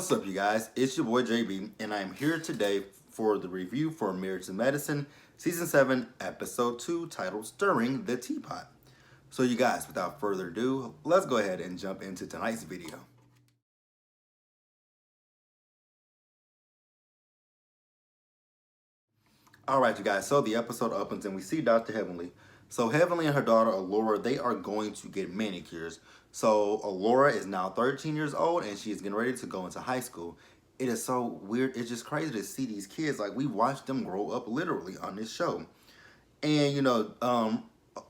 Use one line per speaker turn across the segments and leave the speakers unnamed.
What's up, you guys? It's your boy JB, and I'm here today for the review for Marriage and Medicine, Season 7, Episode 2, titled Stirring the Teapot. So, you guys, without further ado, let's go ahead and jump into tonight's video. Alright, you guys, so the episode opens and we see Dr. Heavenly. So Heavenly and her daughter Alora, they are going to get manicures. So Alora is now 13 years old and she is getting ready to go into high school. It is so weird. It's just crazy to see these kids. Like, we watched them grow up literally on this show. And,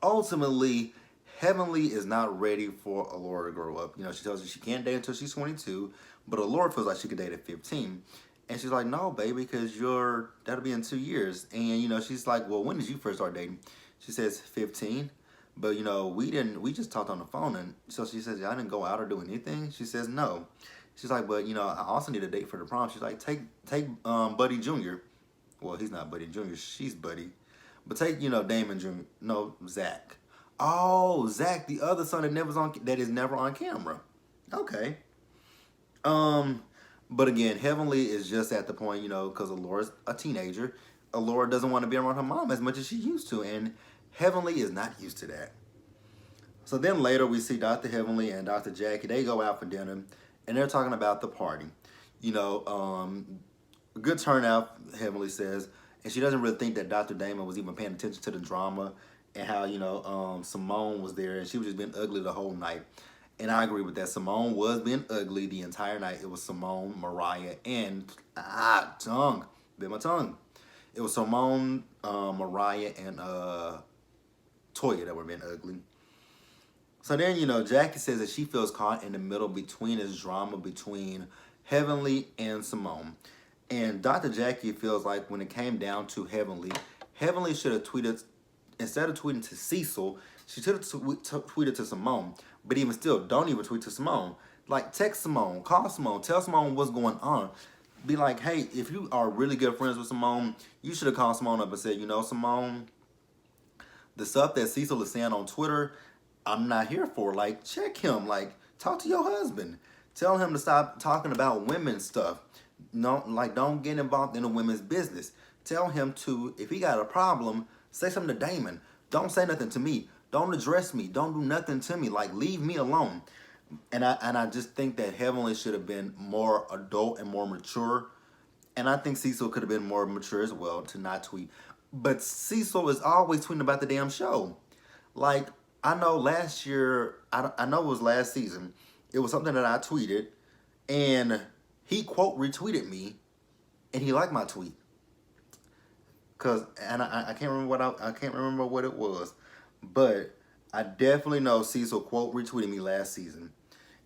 ultimately, Heavenly is not ready for Alora to grow up. She tells her she can't date until she's 22, but Alora feels like she could date at 15. And she's like, no, baby, because that'll be in 2 years. And, she's like, well, when did you first start dating? She says 15. But, we just talked on the phone. And so she says, I didn't go out or do anything. She says, no. She's like, but, I also need a date for the prom. She's like, take Buddy Jr. Well, he's not Buddy Jr. She's Buddy. But take, Damon Jr. No, Zach. Oh, Zach, the other son that is never on camera. Okay. But again, Heavenly is just at the point, because Alora's a teenager. Alora doesn't want to be around her mom as much as she used to, and Heavenly is not used to that. So then later we see Dr. Heavenly and Dr. Jackie. They go out for dinner, and they're talking about the party. Good turnout, Heavenly says, and she doesn't really think that Dr. Damon was even paying attention to the drama and how, Simone was there, and she was just being ugly the whole night. And I agree with that. Simone was being ugly the entire night. It was Simone, Mariah, and bit my tongue. It was Simone, Mariah, and Toya that were being ugly. So then, Jackie says that she feels caught in the middle between this drama between Heavenly and Simone. And Dr. Jackie feels like when it came down to Heavenly, Heavenly should have tweeted, instead of tweeting to Cecil, she should have tweeted to Simone. But even still, don't even tweet to Simone. Like, text Simone, call Simone, tell Simone what's going on. Be like, hey, if you are really good friends with Simone, you should have called Simone up and said, Simone, the stuff that Cecil is saying on Twitter, I'm not here for. Like, check him. Like, talk to your husband. Tell him to stop talking about women's stuff. No, like, don't get involved in the women's business. Tell him to, if he got a problem, say something to Damon. Don't say nothing to me. Don't address me. Don't do nothing to me. Like, leave me alone. And I just think that Heavenly should have been more adult and more mature. And I think Cecil could have been more mature as well to not tweet. But Cecil is always tweeting about the damn show. Like, I know last year, I know it was last season, it was something that I tweeted, and he quote retweeted me, and he liked my tweet. I can't remember what it was, but I definitely know Cecil quote retweeted me last season.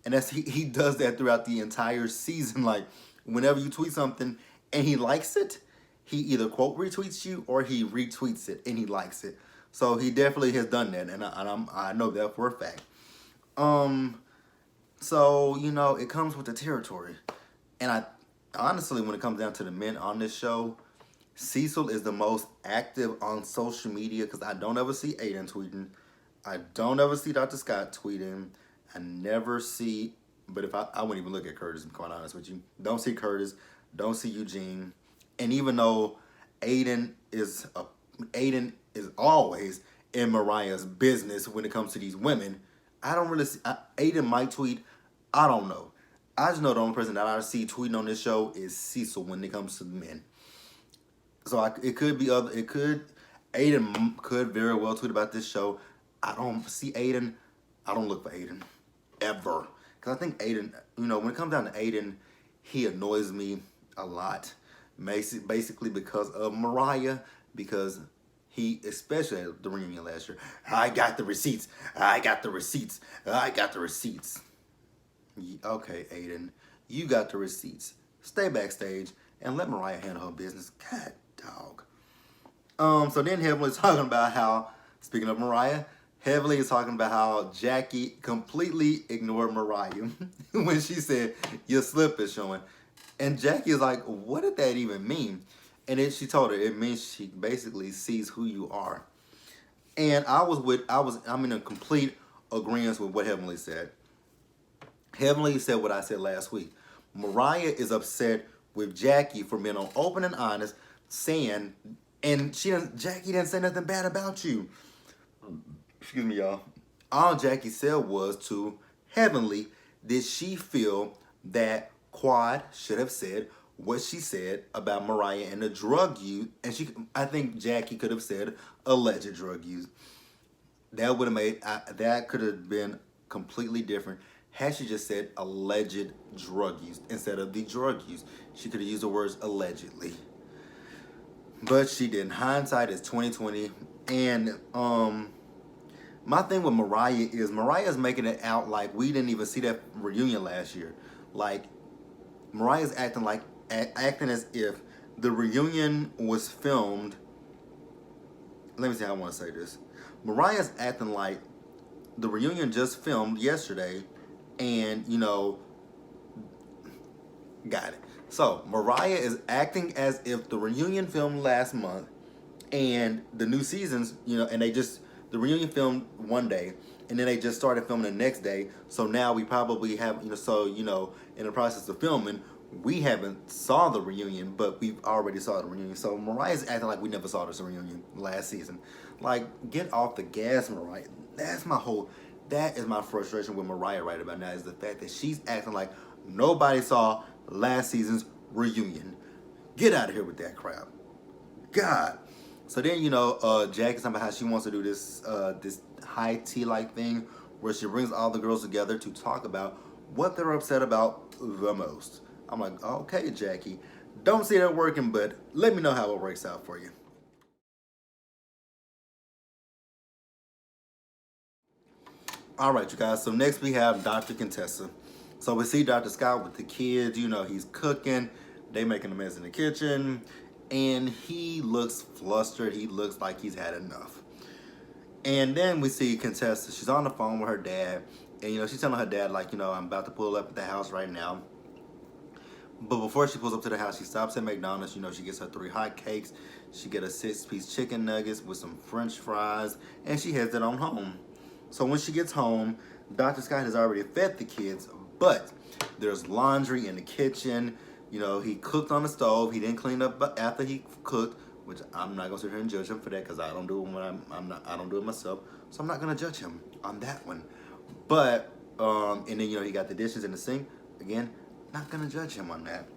And he does that throughout the entire season. Like, whenever you tweet something and he likes it, he either quote retweets you or he retweets it and he likes it. So he definitely has done that, and I know that for a fact. So, it comes with the territory. And I honestly, when it comes down to the men on this show, Cecil is the most active on social media because I don't ever see Aiden tweeting. I don't ever see Dr. Scott tweeting. I never see, but if I wouldn't even look at Curtis, I'm quite honest with you. Don't see Curtis, don't see Eugene. And even though Aiden is always in Mariah's business when it comes to these women, I don't really see, Aiden might tweet, I don't know. I just know the only person that I see tweeting on this show is Cecil when it comes to the men. So it could be Aiden could very well tweet about this show. I don't see Aiden. I don't look for Aiden ever. Because I think Aiden, when it comes down to Aiden, he annoys me a lot. Basically because of Mariah, because he, especially at the reunion last year, I got the receipts. Okay, Aiden, you got the receipts. Stay backstage and let Mariah handle her business. God, dog. So then Heavenly's talking about how, speaking of Mariah, Heavenly is talking about how Jackie completely ignored Mariah when she said, your slip is showing. And Jackie is like, what did that even mean? And then she told her it means she basically sees who you are. And I'm in a complete agreement with what Heavenly said. Heavenly said what I said last week. Mariah is upset with Jackie for being on open and honest, saying, and Jackie didn't say nothing bad about you. Excuse me, y'all. All Jackie said was to Heavenly, did she feel that Quad should have said what she said about Mariah and the drug use? And I think Jackie could have said alleged drug use. That would have that could have been completely different had she just said alleged drug use instead of the drug use. She could have used the words allegedly, but she didn't. Hindsight is 2020, and my thing with Mariah is Mariah's making it out like we didn't even see that reunion last year. Like Mariah's acting as if the reunion was filmed. Let me see how I want to say this. Mariah's acting like the reunion just filmed yesterday, and got it. So Mariah is acting as if the reunion filmed last month, and the new seasons, and the reunion filmed one day, and then they just started filming the next day. So now we probably have, in the process of filming, we haven't saw the reunion, but we've already saw the reunion. So Mariah's acting like we never saw this reunion last season. Like, get off the gas, Mariah. That is my frustration with Mariah right about now, is the fact that she's acting like nobody saw last season's reunion. Get out of here with that crap. God. So then, Jackie's talking about how she wants to do this high tea like thing where she brings all the girls together to talk about what they're upset about the most. I'm like, okay, Jackie, don't see that working, but let me know how it works out for you. All right, you guys. So next we have Dr. Contessa. So we see Dr. Scott with the kids. He's cooking. They making a mess in the kitchen. And he looks flustered. He looks like he's had enough. And then we see Contessa. She's on the phone with her dad. And, she's telling her dad, like, I'm about to pull up at the house right now. But before she pulls up to the house, she stops at McDonald's. She gets her 3 hot cakes. She get a 6-piece chicken nuggets with some French fries. And she heads it on home. So when she gets home, Dr. Scott has already fed the kids. But there's laundry in the kitchen. He cooked on the stove. He didn't clean up after he cooked, which I'm not gonna sit here and judge him for that because I don't do it when I don't do it myself. So I'm not gonna judge him on that one. But and then he got the dishes in the sink. Again, not gonna judge him on that.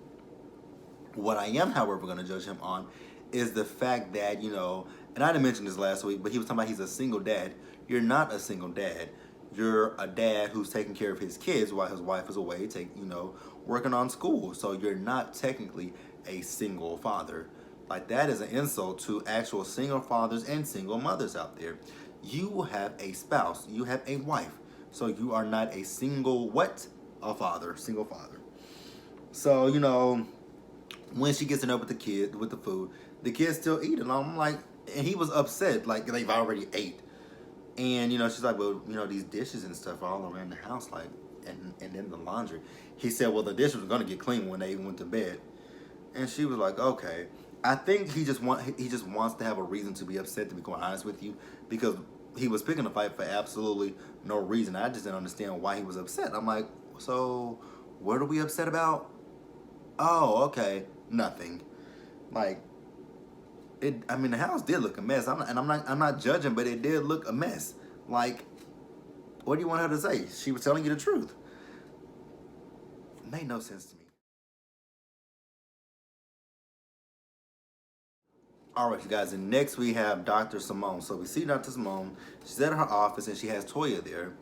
What I am, however, gonna judge him on is the fact that and I didn't mention this last week, but he was talking about he's a single dad. You're not a single dad. You're a dad who's taking care of his kids while his wife is away, working on school. So you're not technically a single father. Like, that is an insult to actual single fathers and single mothers out there. You have a spouse. You have a wife. So you are not a single a father. Single father. So, when she gets in there with with the food, the kids still eat it. And I'm like, and he was upset, like they've already ate. And, she's like, well, these dishes and stuff are all around the house, like, and then the laundry. He said, well, the dishes were going to get clean when they went to bed. And she was like, okay. I think he just wants to have a reason to be upset, to be quite honest with you, because he was picking a fight for absolutely no reason. I just didn't understand why he was upset. I'm like, so what are we upset about? Oh, okay, nothing. Like, the house did look a mess. I'm not judging, but it did look a mess. Like, what do you want her to say? She was telling you the truth. It made no sense to me. All right, you guys, and next we have Dr. Simone. So we see Dr. Simone. She's at her office, and she has Toya there.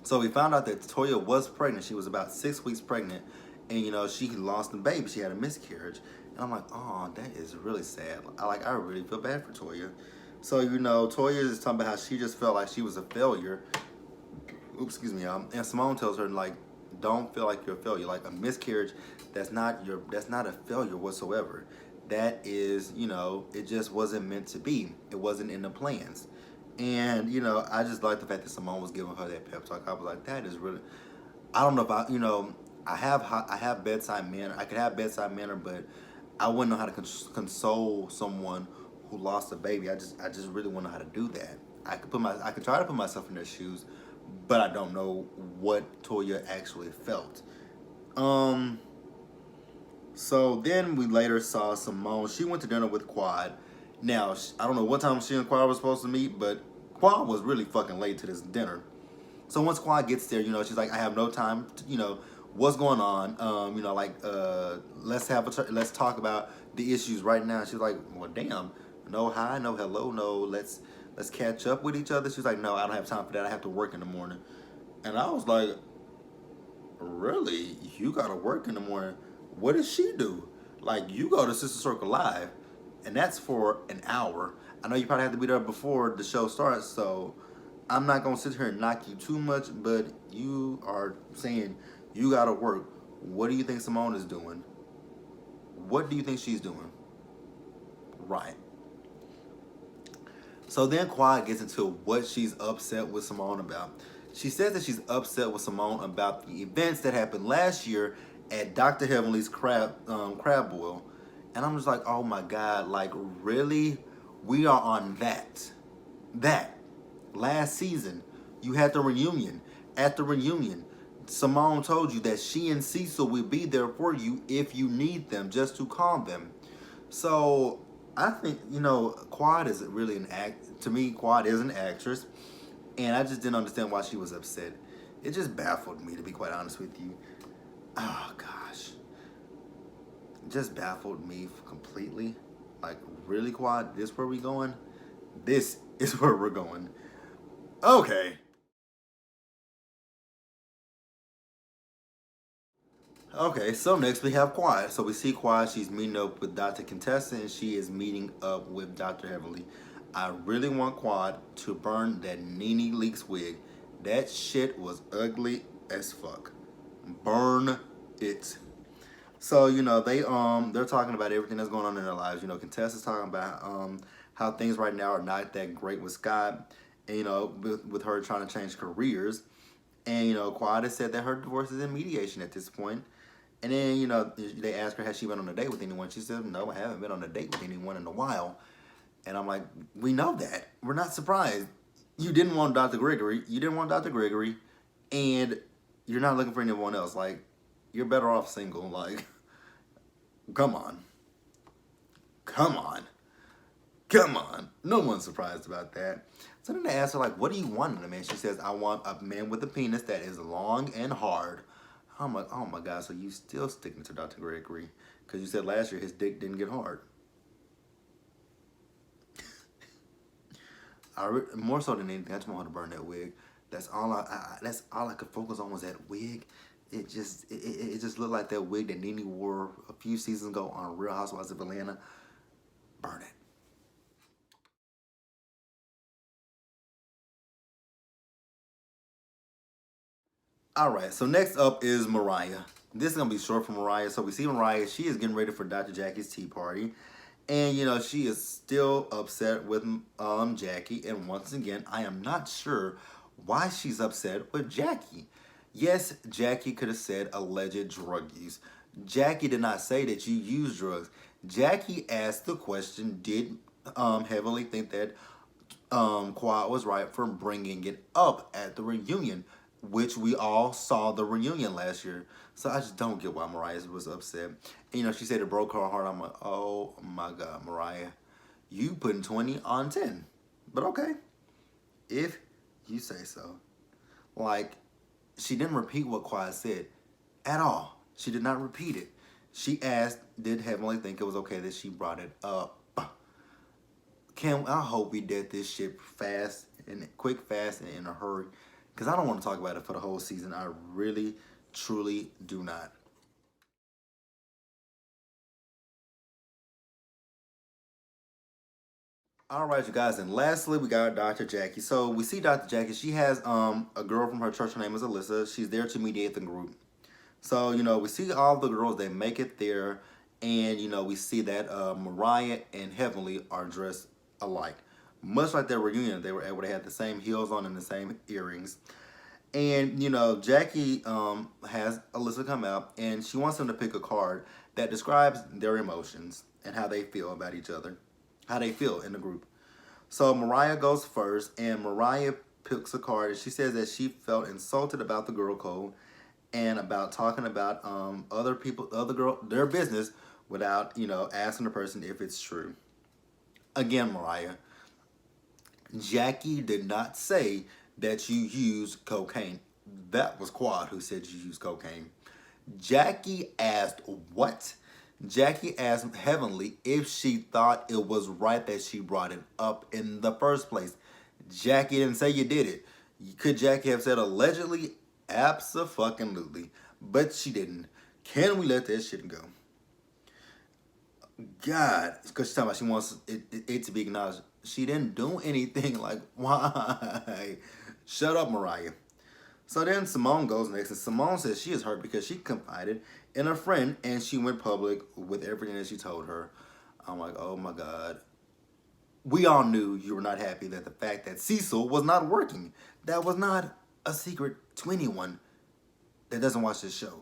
So we found out that Toya was pregnant. She was about 6 weeks pregnant, and, she lost the baby. She had a miscarriage. And I'm like, oh, that is really sad. I really feel bad for Toya. So, Toya is talking about how she just felt like she was a failure. Oops, excuse me, y'all. And Simone tells her, like, don't feel like you're a failure. Like, a miscarriage, that's not a failure whatsoever. That is, it just wasn't meant to be. It wasn't in the plans. And, I just like the fact that Simone was giving her that pep talk. I was like, that is really, I don't know if I have bedside manner. I could have bedside manner, but I wouldn't know how to console someone who lost a baby. I just really wouldn't know how to do that. I could try to put myself in their shoes, but I don't know what Toya actually felt. So then we later saw Simone. She went to dinner with Quad. Now, I don't know what time she and Quad were supposed to meet, but Quad was really fucking late to this dinner. So once Quad gets there, she's like, I have no time. What's going on? Let's talk about the issues right now. She's like, well, damn, no hi, no hello, no let's catch up with each other. She's like, no, I don't have time for that. I have to work in the morning. And I was like, really? You gotta work in the morning? What does she do? Like, you go to Sister Circle Live, and that's for an hour. I know you probably have to be there before the show starts, so I'm not gonna sit here and knock you too much, but you are saying you gotta work. What do you think Simone is doing? What do you think she's doing? Right. So then Quad gets into what she's upset with Simone about. She says that she's upset with Simone about the events that happened last year at Dr. Heavenly's crab boil. And I'm just like, oh my God, like really? We are on that. That. Last season, you had the reunion. At the reunion, Simone told you that she and Cecil will be there for you if you need them, just to calm them. So I think, Quad is really an act. To me, Quad is an actress. And I just didn't understand why she was upset. It just baffled me, to be quite honest with you. Oh, gosh. It just baffled me completely. Like, really, Quad? This where we going? This is where we're going. Okay. Okay, so next we have Quad. So we see Quad, she's meeting up with Dr. Contessa, and she is meeting up with Dr. Heavenly. I really want Quad to burn that Nene Leakes wig. That shit was ugly as fuck. Burn it. So, they're talking about everything that's going on in their lives. Contessa's talking about how things right now are not that great with Scott, and, with her trying to change careers. And, Quad has said that her divorce is in mediation at this point. And then, they ask her, has she been on a date with anyone? She said, no, I haven't been on a date with anyone in a while. And I'm like, we know that. We're not surprised. You didn't want Dr. Gregory. You didn't want Dr. Gregory. And you're not looking for anyone else. Like, you're better off single. Like, come on. Come on. Come on. No one's surprised about that. So then they ask her, like, what do you want in a man? She says, I want a man with a penis that is long and hard. I'm like, oh my God, so you still sticking to Dr. Gregory? Because you said last year his dick didn't get hard. More so than anything, I just want her to burn that wig. That's all that's all I could focus on was that wig. It just looked like that wig that Nene wore a few seasons ago on Real Housewives of Atlanta. Burn it. All right, so next up is Mariah. This is gonna be short for Mariah. So we see Mariah. She is getting ready for Dr. Jackie's tea party, and she is still upset with Jackie. And once again, I am not sure why she's upset with Jackie. Yes, Jackie could have said alleged drug use. Jackie did not say that you use drugs. Jackie asked the question, did Heavenly think that Quad was right for bringing it up at the reunion, which we all saw the reunion last year. So I just don't get why Mariah was upset. And, she said it broke her heart. I'm like, oh my God, Mariah, you putting 20 on 10. But okay, if you say so. Like, she didn't repeat what Quad said at all. She did not repeat it. She asked, did Heavenly think it was okay that she brought it up? I hope we did this shit fast and quick, fast, and in a hurry. Because I don't want to talk about it for the whole season. I really, truly do not. All right, you guys, and lastly, we got Dr. Jackie. So we see Dr. Jackie. She has a girl from her church. Her name is Alyssa. She's there to mediate the group. So we see all the girls. They make it there, and we see that Mariah and Heavenly are dressed alike, much like their reunion. They were able to have the same heels on and the same earrings. And Jackie has Alyssa come out, and she wants them to pick a card that describes their emotions and how they feel about each other, how they feel in the group. So Mariah goes first, and Mariah picks a card, and she says that she felt insulted about the girl code, and about talking about other people, other girl, their business without asking the person if it's true. Again, Mariah, Jackie did not say that you use cocaine. That was Quad who said you use cocaine. Jackie asked what? Jackie asked Heavenly if she thought it was right that she brought it up in the first place. Jackie didn't say you did it. Could Jackie have said allegedly? Abso-fucking-lutely. But she didn't. Can we let that shit go? God, because she's talking about she wants it to be acknowledged. She didn't do anything. Like, why? Shut up, Mariah. So then Simone goes next, and Simone says she is hurt because she confided in a friend and she went public with everything that she told her. I'm like, oh my God. We all knew you were not happy that the fact that Cecil was not working. That was not a secret to anyone that doesn't watch this show.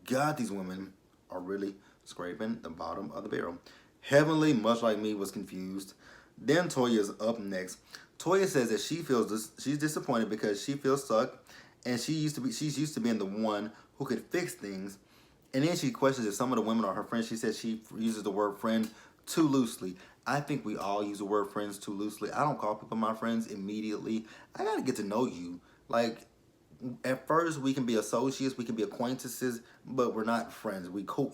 God, these women are really scraping the bottom of the barrel. Heavenly, much like me, was confused. Then Toya is up next. Toya says that she's disappointed because she feels stuck, and she's used to being the one who could fix things. And then she questions if some of the women are her friends. She says she uses the word friend too loosely. I think we all use the word friends too loosely. I don't call people my friends immediately. I gotta get to know you. Like, at first we can be associates, we can be acquaintances, but we're not friends. We're cool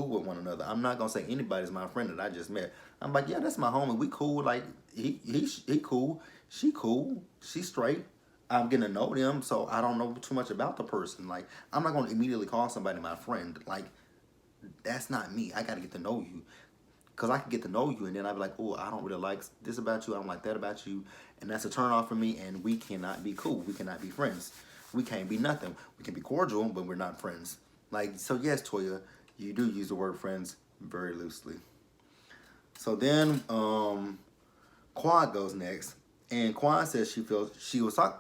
with one another. I'm not gonna say anybody's my friend that I just met. I'm like, yeah, that's my homie. We cool. Like he cool. She cool. She straight. I'm getting to know them, so I don't know too much about the person. Like, I'm not gonna immediately call somebody my friend. Like, that's not me. I gotta get to know you. Because I can get to know you, and then I'd be like, oh, I don't really like this about you. I don't like that about you. And that's a turn off for me, and we cannot be cool. We cannot be friends. We can't be nothing. We can be cordial, but we're not friends. Like, so yes, Toya, you do use the word friends very loosely. So then Quad goes next, and Quad says she was talking.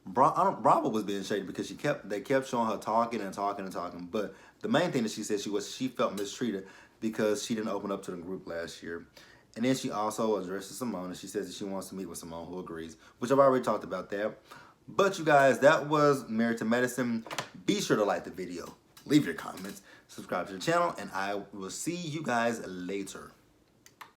Bravo was being shady because they kept showing her talking and talking and talking. But the main thing that she said she felt mistreated because she didn't open up to the group last year. And then she also addresses Simone, and she says that she wants to meet with Simone, who agrees, which I've already talked about that. But you guys, that was Married to Medicine. Be sure to like the video, leave your comments, subscribe to the channel, and I will see you guys later.